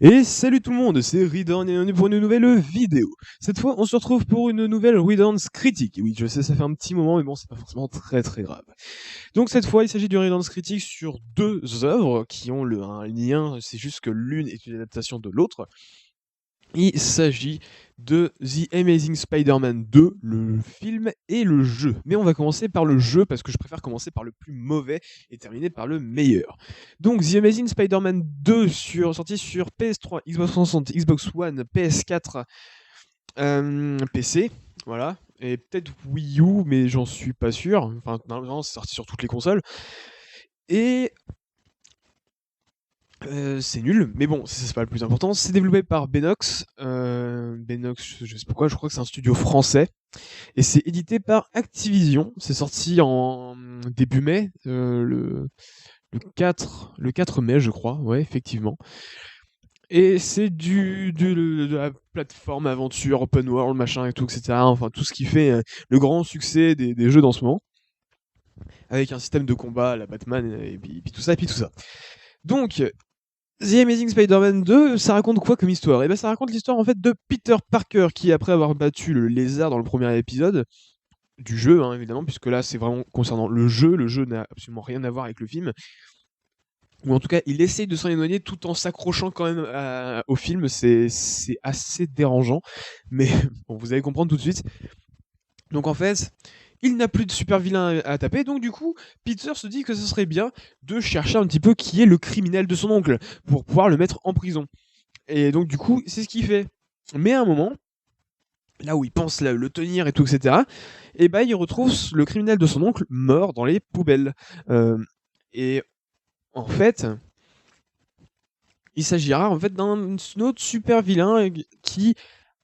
Et salut tout le monde, c'est Ridon et on est pour une nouvelle vidéo. Cette fois, on se retrouve pour une nouvelle Ridon's critique. Oui, je sais, ça fait un petit moment, mais bon, c'est pas forcément très grave. Donc cette fois, il s'agit d'une Ridon's critique sur deux œuvres qui ont un lien, c'est juste que l'une est une adaptation de l'autre. Il s'agit de The Amazing Spider-Man 2, le film et le jeu. Mais on va commencer par le jeu parce que je préfère commencer par le plus mauvais et terminer par le meilleur. Donc The Amazing Spider-Man 2 sorti sur PS3, Xbox 360, Xbox One, PS4, PC, voilà. Et peut-être Wii U, mais j'en suis pas sûr. Enfin, normalement, c'est sorti sur toutes les consoles. Et c'est nul, mais bon, c'est pas le plus important. C'est développé par Benox. Benox, je sais pas pourquoi, je crois que c'est un studio français. Et c'est édité par Activision. C'est sorti en début mai, le 4 mai, je crois. Ouais, effectivement. Et c'est de la plateforme aventure, open world, machin et tout, etc. Enfin, tout ce qui fait le grand succès des jeux dans ce moment. Avec un système de combat à la Batman, et puis tout ça, et puis tout ça. Donc, The Amazing Spider-Man 2, ça raconte quoi comme histoire? Et ben ça raconte l'histoire en fait de Peter Parker qui, après avoir battu le lézard dans le premier épisode du jeu, hein, évidemment, puisque là c'est vraiment concernant le jeu n'a absolument rien à voir avec le film, ou en tout cas il essaye de s'en éloigner tout en s'accrochant quand même au film, c'est assez dérangeant, mais bon, vous allez comprendre tout de suite. Donc en fait, il n'a plus de super vilain à taper, donc du coup, Peter se dit que ce serait bien de chercher un petit peu qui est le criminel de son oncle, pour pouvoir le mettre en prison. Et donc du coup, c'est ce qu'il fait. Mais à un moment, là où il pense le tenir et tout, etc., et bah il retrouve le criminel de son oncle mort dans les poubelles. Et en fait, il s'agira en fait d'un autre super vilain qui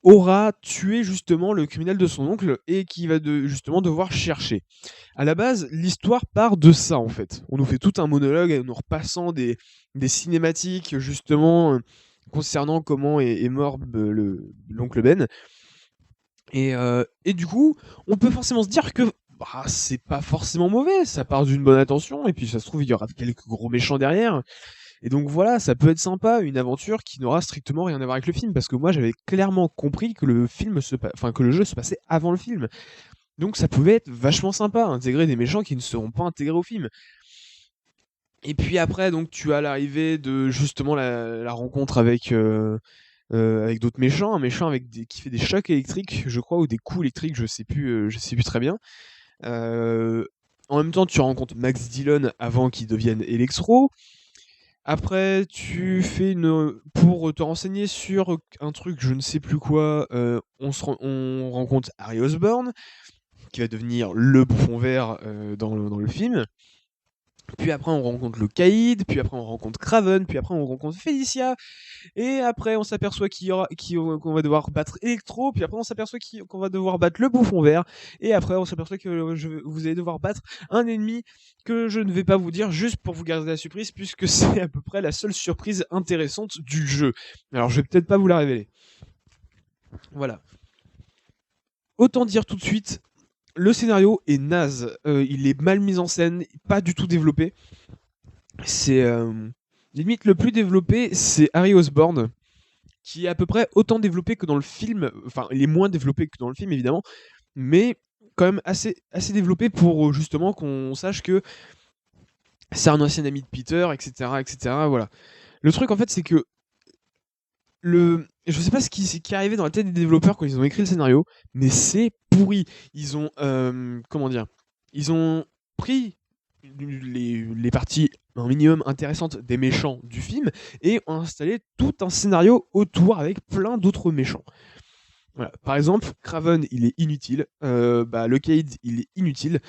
aura tué justement le criminel de son oncle et qui va justement devoir chercher. À la base, l'histoire part de ça en fait. On nous fait tout un monologue en nous repassant des cinématiques justement concernant comment est mort l'oncle Ben. Et du coup, on peut forcément se dire que bah, c'est pas forcément mauvais, ça part d'une bonne intention, et puis ça se trouve, il y aura quelques gros méchants derrière. Et donc voilà, ça peut être sympa, une aventure qui n'aura strictement rien à voir avec le film, parce que moi j'avais clairement compris que que le jeu se passait avant le film. Donc ça pouvait être vachement sympa, intégrer des méchants qui ne seront pas intégrés au film. Et puis après, donc tu as l'arrivée de justement la rencontre avec d'autres méchants, un méchant qui fait des chocs électriques, je crois, ou des coups électriques, je sais plus très bien. En même temps, tu rencontres Max Dillon avant qu'il devienne Electro. Après, pour te renseigner sur un truc, je ne sais plus quoi, on rencontre Harry Osborn, qui va devenir le bouffon vert dans le film. Puis après, on rencontre le Caïd, puis après, on rencontre Craven, puis après, on rencontre Felicia, et après, on s'aperçoit qu'on va devoir battre Electro, puis après, on s'aperçoit qu'on va devoir battre le Bouffon Vert, et après, on s'aperçoit que vous allez devoir battre un ennemi que je ne vais pas vous dire juste pour vous garder la surprise, puisque c'est à peu près la seule surprise intéressante du jeu. Alors, je vais peut-être pas vous la révéler. Voilà. Autant dire tout de suite, le scénario est naze. Il est mal mis en scène, pas du tout développé. C'est limite le plus développé, c'est Harry Osborn, qui est à peu près autant développé que dans le film. Enfin, il est moins développé que dans le film évidemment, mais quand même assez développé pour justement qu'on sache que c'est un ancien ami de Peter, etc., etc. Voilà. Le truc en fait, c'est que je sais pas ce qui est arrivé dans la tête des développeurs quand ils ont écrit le scénario, mais c'est pourri. Ils ont comment dire, ils ont pris les parties un minimum intéressantes des méchants du film et ont installé tout un scénario autour avec plein d'autres méchants. Voilà. Par exemple, Craven, il est inutile. Le Caïd, il est inutile.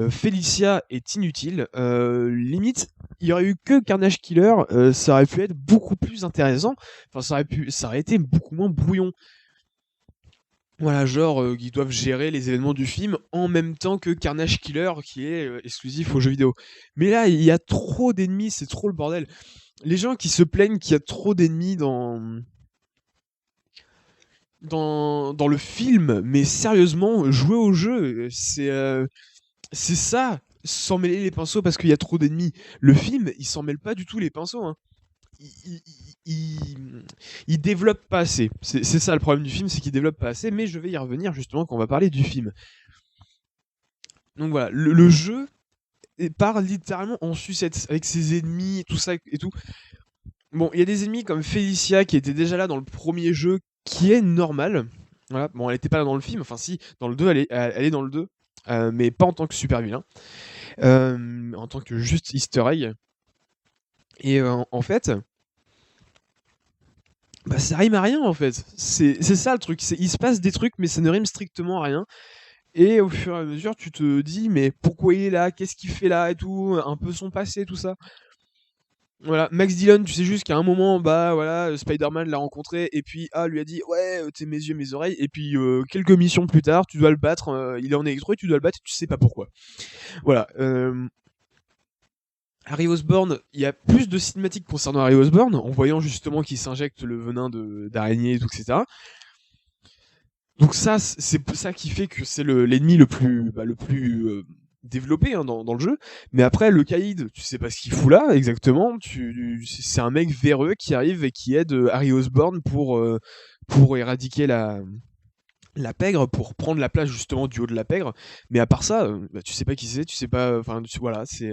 Felicia est inutile. Limite, il y aurait eu que Carnage Killer, ça aurait pu être beaucoup plus intéressant. Enfin, ça aurait été beaucoup moins brouillon. Voilà, genre, ils doivent gérer les événements du film en même temps que Carnage Killer, qui est exclusif aux jeux vidéo. Mais là, il y a trop d'ennemis, c'est trop le bordel. Les gens qui se plaignent qu'il y a trop d'ennemis dans le film, mais sérieusement, jouer au jeu, c'est ça, s'en mêler les pinceaux parce qu'il y a trop d'ennemis. Le film, il s'en mêle pas du tout les pinceaux, hein. Il, il- il- il développe pas assez. C'est ça le problème du film, c'est qu'il développe pas assez, mais je vais y revenir justement quand on va parler du film. Donc voilà, le jeu part littéralement en sucette avec ses ennemis, tout ça et tout. Bon, il y a des ennemis comme Felicia qui était déjà là dans le premier jeu, qui est normal. Voilà, bon, elle était pas là dans le film, enfin si, dans le 2, elle est dans le 2, mais pas en tant que super vilain, en tant que juste easter egg. Et en fait, bah ça rime à rien en fait. C'est ça le truc, il se passe des trucs mais ça ne rime strictement à rien. Et au fur et à mesure, tu te dis mais pourquoi il est là, qu'est-ce qu'il fait là et tout, un peu son passé, tout ça. Voilà, Max Dillon, tu sais juste qu'à un moment, bah voilà, Spider-Man l'a rencontré et puis lui a dit ouais, t'es mes yeux, mes oreilles. Et puis quelques missions plus tard, tu dois le battre. Il est en électro et tu dois le battre et tu sais pas pourquoi. Voilà. Harry Osborn, il y a plus de cinématiques concernant Harry Osborn, en voyant justement qu'il s'injecte le venin d'araignée et tout, etc. Donc ça, c'est ça qui fait que c'est l'ennemi le plus développé hein, dans le jeu. Mais après, le Caïd, tu sais pas ce qu'il fout là exactement. C'est un mec véreux qui arrive et qui aide Harry Osborn pour éradiquer la pègre, pour prendre la place justement du haut de la pègre. Mais à part ça, bah, tu sais pas qui c'est, tu sais pas. Enfin, voilà, c'est.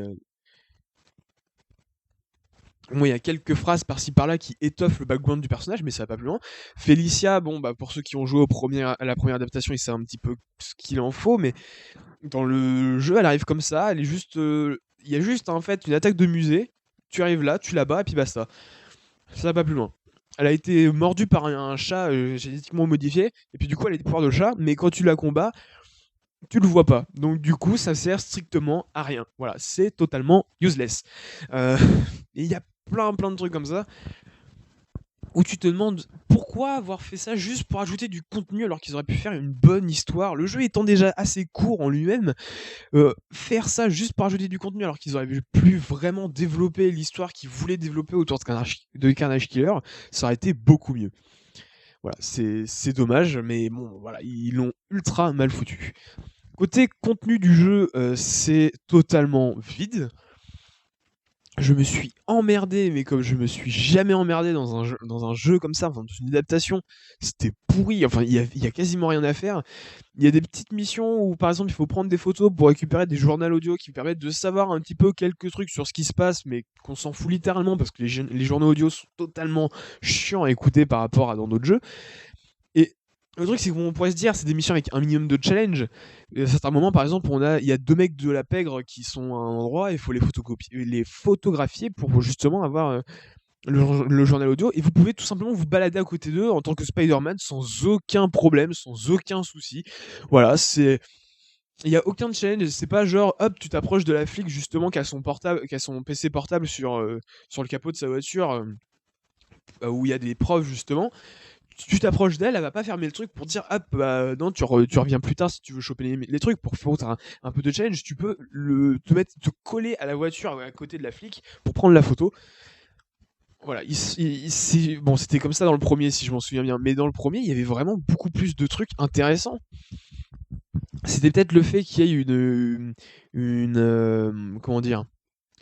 Bon, il y a quelques phrases par-ci par-là qui étoffent le background du personnage, mais ça va pas plus loin. Felicia, bon, bah, pour ceux qui ont joué à la première adaptation, ils savent un petit peu ce qu'il en faut, mais dans le jeu, elle arrive comme ça, elle est juste. Il y a juste en fait une attaque de musée, tu arrives là, tu la bats, et puis basta. Ça va pas plus loin. Elle a été mordue par un chat génétiquement modifié, et puis du coup, elle a des pouvoirs de chat, mais quand tu la combats, tu le vois pas. Donc du coup, ça sert strictement à rien. Voilà, c'est totalement useless. Et il y a plein de trucs comme ça où tu te demandes pourquoi avoir fait ça juste pour ajouter du contenu alors qu'ils auraient pu faire une bonne histoire. Le jeu étant déjà assez court en lui-même, faire ça juste pour ajouter du contenu alors qu'ils auraient pu vraiment développer l'histoire qu'ils voulaient développer autour de Carnage Killer, ça aurait été beaucoup mieux. Voilà, c'est dommage, mais bon, voilà, ils l'ont ultra mal foutu. Côté contenu du jeu, c'est totalement vide. Je me suis emmerdé, mais comme je me suis jamais emmerdé dans un jeu comme ça, enfin, dans une adaptation, c'était pourri. Enfin, il y a quasiment rien à faire. Il y a des petites missions où, par exemple, il faut prendre des photos pour récupérer des journaux audio qui permettent de savoir un petit peu quelques trucs sur ce qui se passe, mais qu'on s'en fout littéralement parce que les journaux audio sont totalement chiants à écouter par rapport à dans d'autres jeux. Et le truc, c'est qu'on pourrait se dire, c'est des missions avec un minimum de challenge. Et à certains moments, par exemple, il y a deux mecs de la pègre qui sont à un endroit, il faut les photographier pour justement avoir le journal audio. Et vous pouvez tout simplement vous balader à côté d'eux en tant que Spider-Man sans aucun problème, sans aucun souci. Voilà, il y a aucun challenge, c'est pas genre hop, tu t'approches de la flic justement qui a son PC portable sur le capot de sa voiture où il y a des preuves justement, tu t'approches d'elle, elle va pas fermer le truc pour dire hop, bah non, tu reviens plus tard si tu veux choper les trucs. Pour foutre un peu de challenge, tu peux te coller à la voiture à côté de la flic pour prendre la photo. Voilà, bon, c'était comme ça dans le premier si je m'en souviens bien, mais dans le premier, il y avait vraiment beaucoup plus de trucs intéressants. C'était peut-être le fait qu'il y ait comment dire,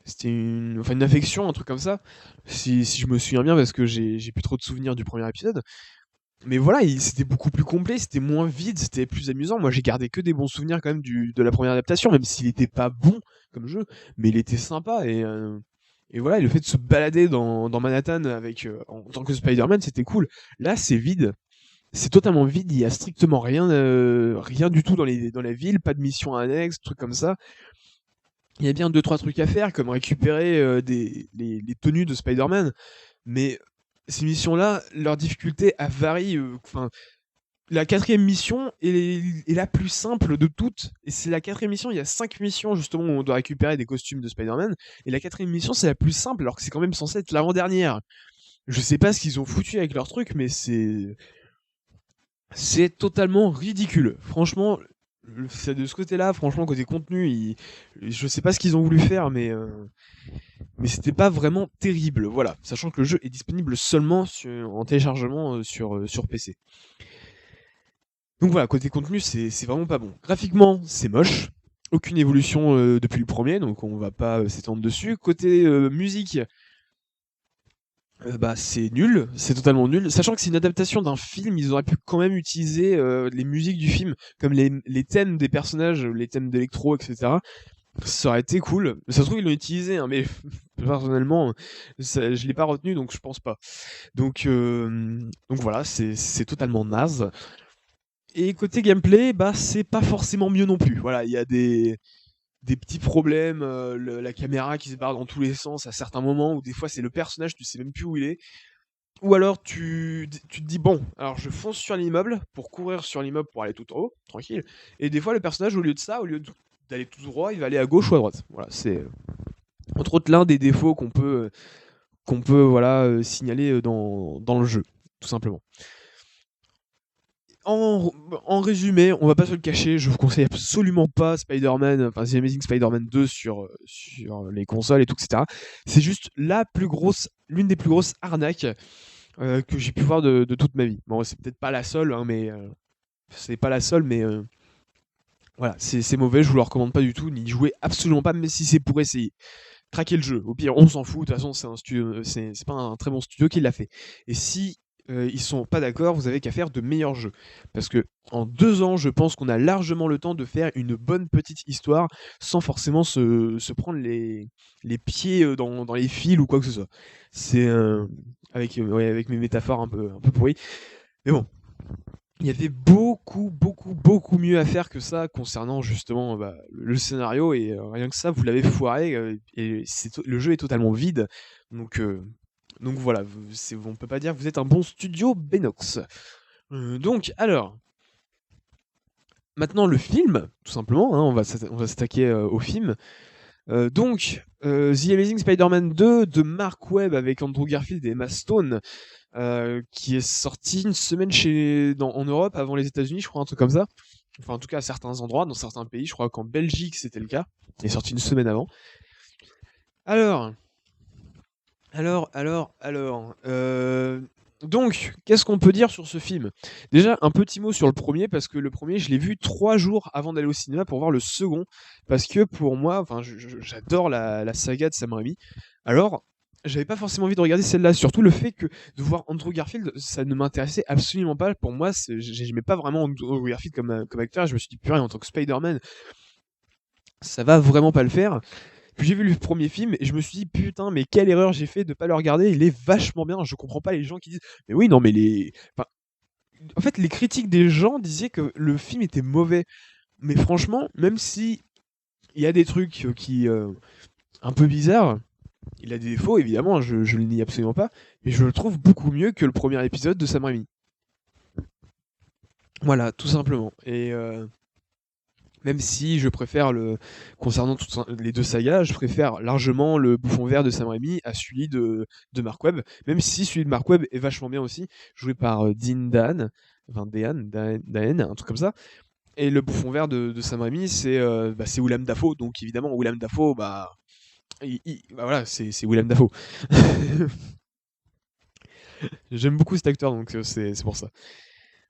c'était une affection, un truc comme ça, si je me souviens bien, parce que j'ai plus trop de souvenirs du premier épisode. Mais voilà, c'était beaucoup plus complet, c'était moins vide, c'était plus amusant. Moi, j'ai gardé que des bons souvenirs quand même de la première adaptation, même s'il était pas bon comme jeu, mais il était sympa. Et voilà, et le fait de se balader dans Manhattan en tant que Spider-Man, c'était cool. Là, c'est vide. C'est totalement vide, il y a strictement rien du tout dans la ville, pas de mission annexe, trucs comme ça. Il y a bien 2-3 trucs à faire, comme récupérer les tenues de Spider-Man, mais ces missions-là, leur difficulté a varié. Enfin, la quatrième mission est la plus simple de toutes. Et c'est la quatrième mission, il y a 5 missions justement où on doit récupérer des costumes de Spider-Man. Et la quatrième mission, c'est la plus simple, alors que c'est quand même censé être l'avant-dernière. Je sais pas ce qu'ils ont foutu avec leur truc, mais c'est totalement ridicule. Franchement, de ce côté-là, franchement, côté contenu, je sais pas ce qu'ils ont voulu faire, mais c'était pas vraiment terrible, voilà. Sachant que le jeu est disponible seulement en téléchargement sur PC. Donc voilà, côté contenu, c'est vraiment pas bon. Graphiquement, c'est moche. Aucune évolution depuis le premier, donc on va pas s'étendre dessus. Côté musique, Bah, c'est nul, c'est totalement nul. Sachant que c'est une adaptation d'un film, ils auraient pu quand même utiliser les musiques du film, comme les thèmes des personnages, les thèmes d'électro, etc. Ça aurait été cool. Ça se trouve, ils l'ont utilisé, hein, mais personnellement, je l'ai pas retenu, donc je pense pas. Donc voilà, c'est totalement naze. Et côté gameplay, bah, c'est pas forcément mieux non plus. Voilà, il y a des petits problèmes, la caméra qui se barre dans tous les sens à certains moments, ou des fois c'est le personnage, tu sais même plus où il est. Ou alors tu te dis bon, alors je fonce sur l'immeuble pour courir sur l'immeuble pour aller tout en haut, tranquille. Et des fois le personnage au lieu de ça, d'aller tout droit, il va aller à gauche ou à droite. Voilà, c'est entre autres l'un des défauts qu'on peut voilà signaler dans le jeu, tout simplement. En, en résumé, on va pas se le cacher, je vous conseille absolument pas Spider-Man, enfin The Amazing Spider-Man 2 sur les consoles et tout, etc. C'est juste l'une des plus grosses arnaques que j'ai pu voir de toute ma vie. Bon, c'est peut-être pas la seule, hein, mais c'est pas la seule, mais voilà, c'est mauvais, je vous le recommande pas du tout, n'y jouez absolument pas, même si c'est pour essayer. Craquez le jeu. Au pire, on s'en fout. De toute façon, c'est un studio, c'est pas un très bon studio qui l'a fait. Et si ils sont pas d'accord, vous avez qu'à faire de meilleurs jeux. Parce que en 2 ans, je pense qu'on a largement le temps de faire une bonne petite histoire sans forcément se prendre les pieds dans les fils ou quoi que ce soit. C'est ouais, avec mes métaphores un peu pourries. Mais bon, il y avait beaucoup, beaucoup, beaucoup mieux à faire que ça concernant justement bah, le scénario et rien que ça, vous l'avez foiré et le jeu est totalement vide. Donc, euh, donc voilà, on peut pas dire que vous êtes un bon studio Benox. Donc alors, maintenant le film, tout simplement, hein, on va s'attaquer au film. The Amazing Spider-Man 2 de Mark Webb avec Andrew Garfield et Emma Stone qui est sorti une semaine en Europe avant les États-Unis, je crois, un truc comme ça. Enfin, en tout cas, à certains endroits, dans certains pays. Je crois qu'en Belgique, c'était le cas. Il est sorti une semaine avant. Alors, donc, qu'est-ce qu'on peut dire sur ce film? Déjà, un petit mot sur le premier, parce que le premier, je l'ai vu 3 jours avant d'aller au cinéma pour voir le second, parce que pour moi, enfin, j'adore la saga de Sam Raimi. Alors, j'avais pas forcément envie de regarder celle-là, surtout le fait que de voir Andrew Garfield, ça ne m'intéressait absolument pas. Pour moi, j'aimais pas vraiment Andrew Garfield comme acteur, je me suis dit, purée, en tant que Spider-Man, ça va vraiment pas le faire. Puis j'ai vu le premier film et je me suis dit putain mais quelle erreur j'ai fait de pas le regarder, il est vachement bien, je comprends pas les gens qui disent mais oui non mais enfin, en fait les critiques des gens disaient que le film était mauvais, mais franchement même si il y a des trucs qui un peu bizarres, il a des défauts évidemment, je le nie absolument pas, mais je le trouve beaucoup mieux que le premier épisode de Sam Raimi. Voilà, tout simplement. Et même si je préfère concernant les deux sagas, je préfère largement le Bouffon Vert de Sam Raimi à celui de Mark Webb, même si celui de Mark Webb est vachement bien aussi, joué par Dean Dahan, enfin Dahan, un truc comme ça. Et le Bouffon Vert de Sam Raimi, c'est Willem Dafoe, donc évidemment Willem Dafoe, bah, bah voilà, c'est Willem Dafoe. J'aime beaucoup cet acteur, donc c'est pour ça.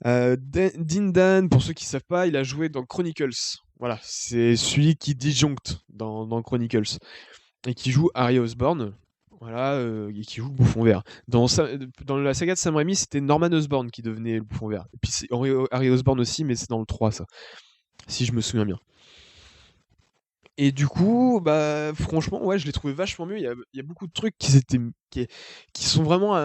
Dean Dan, pour ceux qui savent pas, il a joué dans Chronicles. Voilà, c'est celui qui disjoncte dans Chronicles et qui joue Harry Osborn. Voilà, et qui joue le Bouffon Vert. Dans la saga de Sam Raimi, c'était Norman Osborn qui devenait le Bouffon Vert. Et puis c'est Harry Osborn aussi, mais c'est dans le 3 ça, si je me souviens bien. Et du coup, bah franchement, ouais, je l'ai trouvé vachement mieux. Il y a beaucoup de trucs qui sont vraiment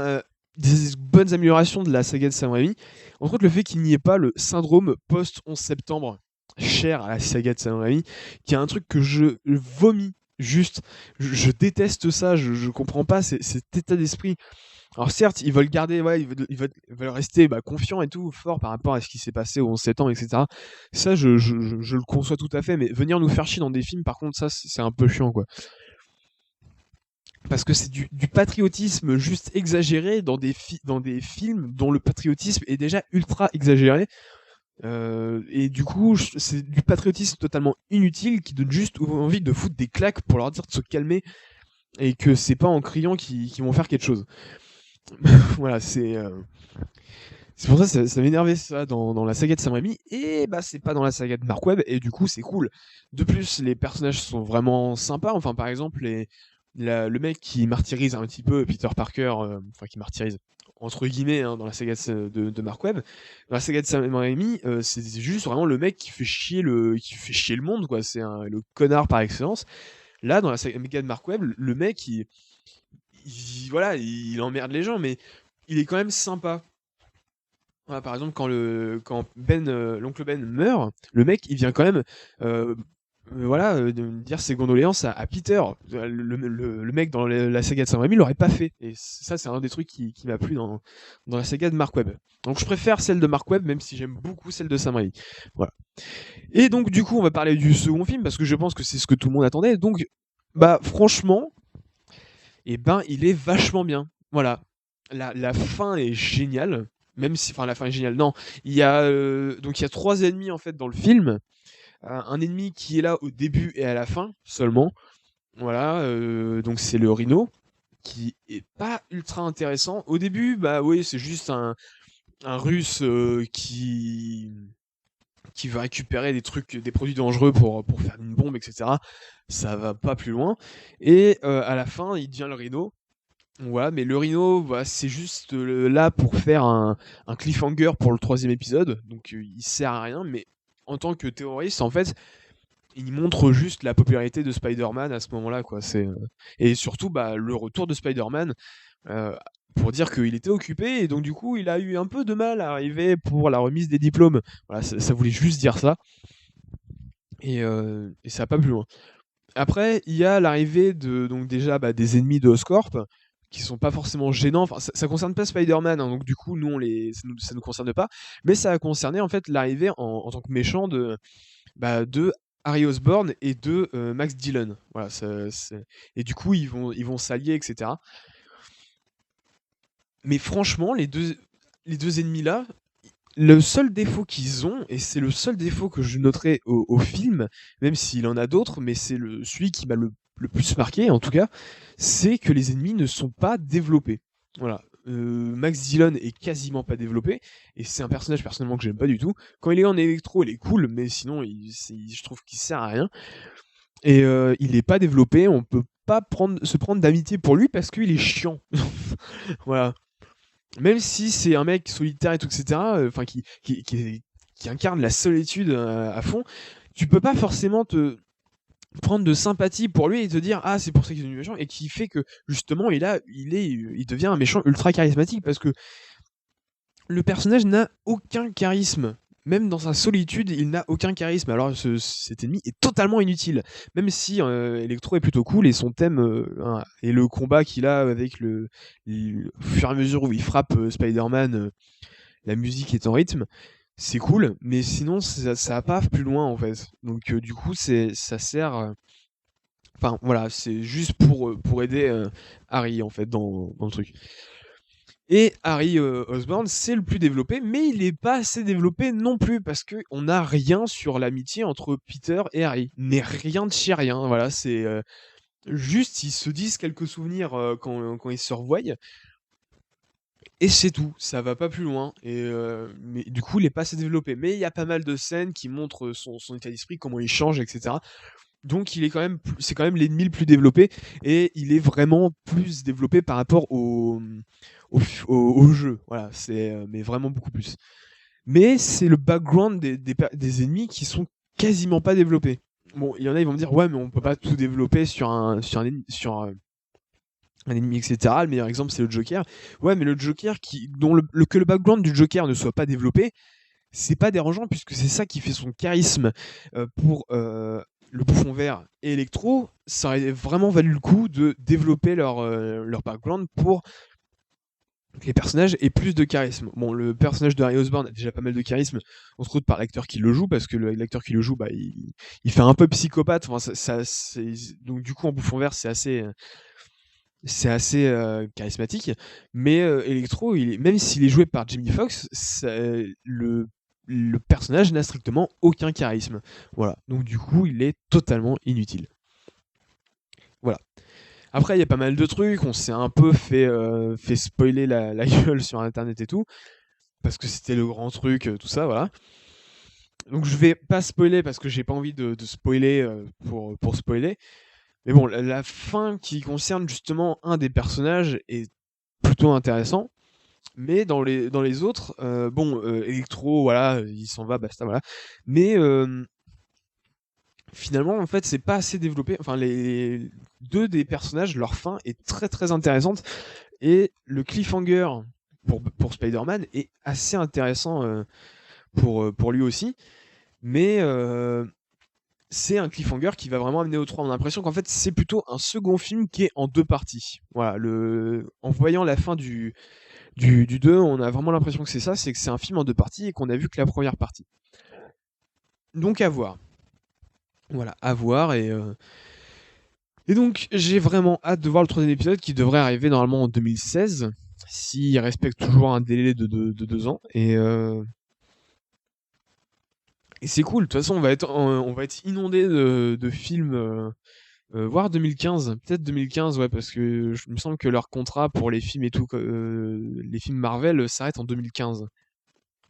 des bonnes améliorations de la saga de Sam Raimi. Entre autres, le fait qu'il n'y ait pas le syndrome post-11 septembre, cher à la saga de Sam Raimi, qui est un truc que je vomis. Juste, je déteste ça, je comprends pas cet état d'esprit. Alors certes, ils veulent garder, ouais, ils veulent rester bah, confiants et tout, forts par rapport à ce qui s'est passé au 11 septembre, etc. Ça, je le conçois tout à fait, mais venir nous faire chier dans des films, par contre, ça, c'est un peu chiant, quoi. Parce que c'est du patriotisme juste exagéré dans des films dont le patriotisme est déjà ultra exagéré. Et du coup, c'est du patriotisme totalement inutile qui donne juste envie de foutre des claques pour leur dire de se calmer et que c'est pas en criant qu'ils vont faire quelque chose. Voilà, c'est pour ça que ça m'énervait ça dans la saga de Sam Raimi, et bah c'est pas dans la saga de Mark Webb, et du coup c'est cool. De plus, les personnages sont vraiment sympas, enfin par exemple le mec qui martyrise un petit peu Peter Parker, enfin qui martyrise entre guillemets hein, dans la saga de Mark Webb. Dans la saga de Sam Raimi, c'est juste vraiment le mec qui fait chier le monde, quoi. C'est le connard par excellence. Là, dans la saga de Mark Webb, le mec, voilà, il emmerde les gens, mais il est quand même sympa. Voilà, par exemple, quand l'oncle Ben meurt, le mec, il vient quand même, voilà, de dire ses condoléances à Peter. Le mec dans la saga de Sam Raimi l'aurait pas fait. Et ça, c'est un des trucs qui m'a plu dans la saga de Mark Webb. Donc je préfère celle de Mark Webb, même si j'aime beaucoup celle de Sam Raimi. Voilà. Et donc du coup, on va parler du second film, parce que je pense que c'est ce que tout le monde attendait. Donc, bah franchement, et ben il est vachement bien. Voilà. La fin est géniale. Même si, enfin, la fin est géniale. Non, donc il y a 3 ennemis en fait dans le film. Un ennemi qui est là au début et à la fin seulement. Voilà, donc c'est le Rhino qui est pas ultra intéressant. Au début, bah oui, c'est juste un Russe qui veut récupérer des produits dangereux pour faire une bombe, etc. Ça va pas plus loin. Et à la fin, il devient le Rhino. Ouais, mais le Rhino, bah, c'est juste là pour faire un cliffhanger pour le 3e épisode, donc il sert à rien, mais en tant que terroriste, en fait, il montre juste la popularité de Spider-Man à ce moment-là, quoi. Et surtout, bah, le retour de Spider-Man, euh, pour dire qu'il était occupé, et donc du coup, il a eu un peu de mal à arriver pour la remise des diplômes. Voilà, ça voulait juste dire ça, et ça n'a pas plus loin. Après, il y a l'arrivée donc déjà des ennemis de Oscorp qui sont pas forcément gênants. Enfin, ça concerne pas Spider-Man, hein, donc du coup, nous, ça nous concerne pas. Mais ça a concerné en fait l'arrivée en tant que méchant de Harry Osborn et de Max Dillon. Voilà, et du coup, ils vont s'allier, etc. Mais franchement, les deux ennemis là, le seul défaut qu'ils ont, et c'est le seul défaut que je noterai au film, même s'il en a d'autres, mais c'est celui qui m'a le plus marqué, en tout cas, c'est que les ennemis ne sont pas développés. Voilà. Max Dillon est quasiment pas développé, et c'est un personnage personnellement que j'aime pas du tout. Quand il est en électro, il est cool, mais sinon, je trouve qu'il sert à rien. Et il est pas développé, on peut pas se prendre d'amitié pour lui parce qu'il est chiant. Voilà. Même si c'est un mec solitaire et tout, etc., enfin qui incarne la solitude à fond, tu peux pas forcément te prendre de sympathie pour lui et te dire ah c'est pour ça qu'il est devenu méchant, et qui fait que justement il devient un méchant ultra charismatique, parce que le personnage n'a aucun charisme. Même dans sa solitude, il n'a aucun charisme. Alors cet ennemi est totalement inutile. Même si Electro est plutôt cool, et son thème et le combat qu'il a avec au fur et à mesure où il frappe Spider-Man, la musique est en rythme, c'est cool. Mais sinon, ça va pas plus loin en fait. Donc du coup, ça sert. Enfin voilà, c'est juste pour aider Harry en fait dans le truc. Et Harry Osborn, c'est le plus développé, mais il n'est pas assez développé non plus, parce qu'on n'a rien sur l'amitié entre Peter et Harry. Mais rien de chez rien, voilà, c'est juste, ils se disent quelques souvenirs quand ils se revoient, et c'est tout, ça va pas plus loin, mais du coup, il n'est pas assez développé. Mais il y a pas mal de scènes qui montrent son état d'esprit, comment il change, etc. Donc c'est quand même l'ennemi le plus développé, et il est vraiment plus développé par rapport au jeu. Voilà, mais vraiment beaucoup plus. Mais c'est le background des ennemis qui sont quasiment pas développés. Bon, il y en a, ils vont me dire ouais, mais on peut pas tout développer sur un ennemi, etc. Le meilleur exemple, c'est le Joker. Ouais, mais le Joker que le background du Joker ne soit pas développé, c'est pas dérangeant, puisque c'est ça qui fait son charisme. Pour le Bouffon Vert et Electro, ça aurait vraiment valu le coup de développer leur background pour que les personnages aient plus de charisme. Bon, le personnage de Harry Osborn a déjà pas mal de charisme, entre autres par l'acteur qui le joue, parce que l'acteur qui le joue, bah, il fait un peu psychopathe. Enfin, donc du coup, en Bouffon Vert, c'est assez charismatique. Mais Electro, même s'il est joué par Jamie Foxx, le personnage n'a strictement aucun charisme. Voilà. Donc du coup, il est totalement inutile. Voilà. Après, il y a pas mal de trucs. On s'est un peu fait spoiler la gueule sur Internet et tout, parce que c'était le grand truc, tout ça, voilà. Donc je vais pas spoiler, parce que j'ai pas envie de spoiler pour spoiler. Mais bon, la fin qui concerne justement un des personnages est plutôt intéressant. Mais dans les autres, bon, Electro, voilà, il s'en va, basta, voilà. Mais finalement, en fait, c'est pas assez développé. Enfin, les deux des personnages, leur fin est très très intéressante. Et le cliffhanger pour Spider-Man est assez intéressant pour lui aussi. Mais c'est un cliffhanger qui va vraiment amener au 3. On a l'impression qu'en fait, c'est plutôt un second film qui est en deux parties. Voilà, en voyant la fin du 2, on a vraiment l'impression que c'est ça, c'est que c'est un film en deux parties et qu'on a vu que la première partie. Donc à voir. Voilà, à voir et donc j'ai vraiment hâte de voir le troisième épisode qui devrait arriver normalement en 2016, s'il respecte toujours un délai de 2 ans. Et c'est cool, de toute façon on va être inondé de films, voire 2015, peut-être 2015, ouais, parce que il me semble que leur contrat pour les films et tout, les films Marvel s'arrête en 2015.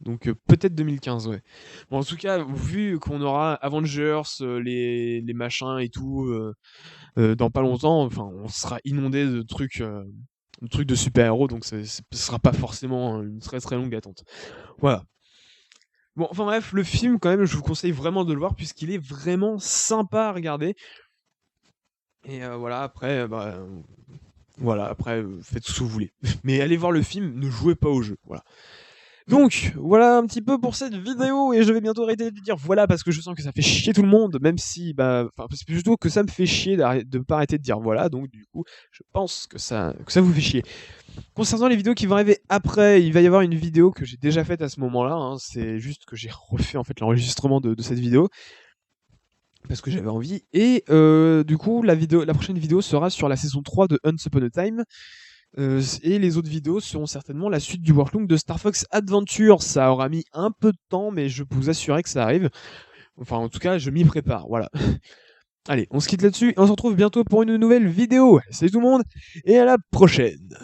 Donc peut-être 2015, ouais. Bon, en tout cas, vu qu'on aura Avengers, les machins et tout, dans pas longtemps, enfin, on sera inondé de trucs de super-héros, donc ce sera pas forcément une très très longue attente. Voilà. Bon, enfin bref, le film, quand même, je vous conseille vraiment de le voir, puisqu'il est vraiment sympa à regarder. Et voilà, après, voilà, après, faites ce que vous voulez. Mais allez voir le film, ne jouez pas au jeu, voilà. Donc, voilà un petit peu pour cette vidéo, et je vais bientôt arrêter de dire voilà, parce que je sens que ça fait chier tout le monde, même si, enfin, c'est plutôt que ça me fait chier de pas arrêter de dire voilà, donc du coup, je pense que ça vous fait chier. Concernant les vidéos qui vont arriver après, il va y avoir une vidéo que j'ai déjà faite à ce moment-là, hein, c'est juste que j'ai refait en fait l'enregistrement de cette vidéo, parce que j'avais envie, et du coup, la prochaine vidéo sera sur la saison 3 de Once Upon a Time. Et les autres vidéos seront certainement la suite du worklook de Star Fox Adventure. Ça aura mis un peu de temps, mais je peux vous assurer que ça arrive. Enfin, en tout cas, je m'y prépare, voilà. Allez, on se quitte là-dessus et on se retrouve bientôt pour une nouvelle vidéo. Salut tout le monde et à la prochaine.